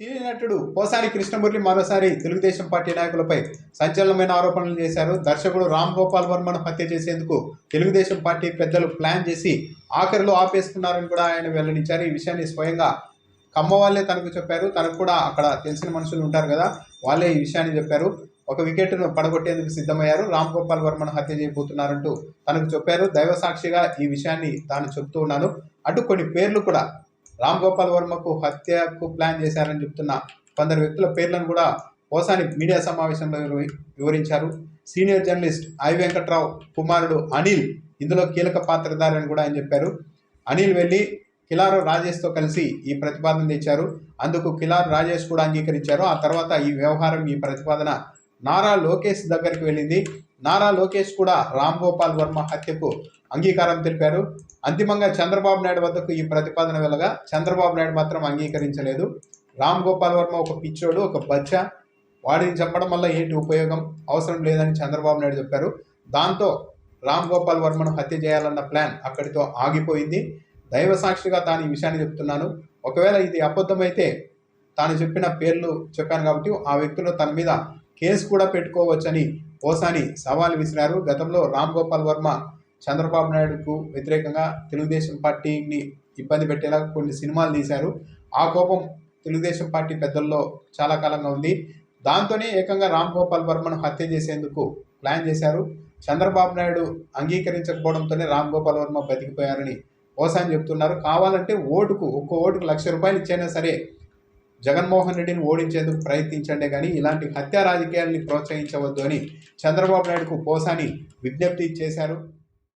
సినీ నటుడు పోసాని కృష్ణమురళి మరోసారి తెలుగుదేశం పార్టీ నాయకులపై సంచలనమైన ఆరోపణలు చేశారు. దర్శకుడు రామ్ గోపాల్ వర్మను హత్య చేసేందుకు తెలుగుదేశం పార్టీ పెద్దలు ప్లాన్ చేసి ఆఖరిలో ఆపేసుకున్నారని కూడా ఆయన వెల్లడించారు. ఈ విషయాన్ని స్వయంగా కమ్మ వాళ్ళే తనకు చెప్పారు. తనకు కూడా అక్కడ తెలిసిన మనుషులు ఉంటారు కదా, వాళ్ళే ఈ విషయాన్ని చెప్పారు. ఒక వికెట్ను పడగొట్టేందుకు సిద్ధమయ్యారు, రామ్ గోపాల్ వర్మను హత్య చేయబోతున్నారంటూ తనకు చెప్పారు. దైవ సాక్షిగా ఈ విషయాన్ని తాను చెబుతూ ఉన్నాను. అటు కొన్ని పేర్లు కూడా రామ్ గోపాల్ వర్మకు హత్యకు ప్లాన్ చేశారని చెప్తున్న కొందరు వ్యక్తుల పేర్లను కూడా పోసాని మీడియా సమావేశంలో వివరించారు. సీనియర్ జర్నలిస్ట్ ఐ వెంకట్రావు కుమారుడు అనిల్ ఇందులో కీలక పాత్రధారి అని కూడా ఆయన చెప్పారు. అనిల్ వెళ్ళి కిలారు రాజేష్తో కలిసి ఈ ప్రతిపాదన తెచ్చారు. అందుకు కిలారు రాజేష్ కూడా అంగీకరించారు. ఆ తర్వాత ఈ వ్యవహారం, ఈ ప్రతిపాదన నారా లోకేష్ దగ్గరికి వెళ్ళింది. నారా లోకేష్ కూడా రామ్ గోపాల్ వర్మ హత్యకు అంగీకారం తెలిపారు. అంతిమంగా చంద్రబాబు నాయుడు వద్దకు ఈ ప్రతిపాదన వెళ్ళగా చంద్రబాబు నాయుడు మాత్రం అంగీకరించలేదు. రామ్ గోపాల్ వర్మ ఒక పిచ్చోడు, ఒక బచ్చ, వాడిని చెప్పడం వల్ల ఏంటి ఉపయోగం, అవసరం లేదని చంద్రబాబు నాయుడు చెప్పారు. దాంతో రామ్ గోపాల్ వర్మను హత్య చేయాలన్న ప్లాన్ అక్కడితో ఆగిపోయింది. దైవ సాక్షిగా తాను ఈ విషయాన్ని చెప్తున్నాను. ఒకవేళ ఇది అబద్ధమైతే తాను చెప్పిన పేర్లు చెప్పాను కాబట్టి ఆ వ్యక్తులు తన మీద కేసు కూడా పెట్టుకోవచ్చని పోసాని సవాల్ విసిరారు. గతంలో రామ్ గోపాల్ వర్మ చంద్రబాబు నాయుడుకు వ్యతిరేకంగా తెలుగుదేశం పార్టీని ఇబ్బంది పెట్టేలా కొన్ని సినిమాలు తీశారు. ఆ కోపం తెలుగుదేశం పార్టీ పెద్దల్లో చాలా కాలంగా ఉంది. దాంతోనే ఏకంగా రామ్ గోపాల్ వర్మను హత్య చేసేందుకు ప్లాన్ చేశారు. చంద్రబాబు నాయుడు అంగీకరించకపోవడంతోనే రామ్ గోపాల్ వర్మ బతికిపోయారని పోసాని చెప్తున్నారు. కావాలంటే ఒక్క ఓటుకు ₹1,00,000 ఇచ్చైనా సరే జగన్మోహన్ రెడ్డిని ఓడించేందుకు ప్రయత్నించండి, కానీ ఇలాంటి హత్యా రాజకీయాల్ని ప్రోత్సహించవద్దు అని చంద్రబాబు నాయుడుకు పోసాని విజ్ఞప్తి చేశారు.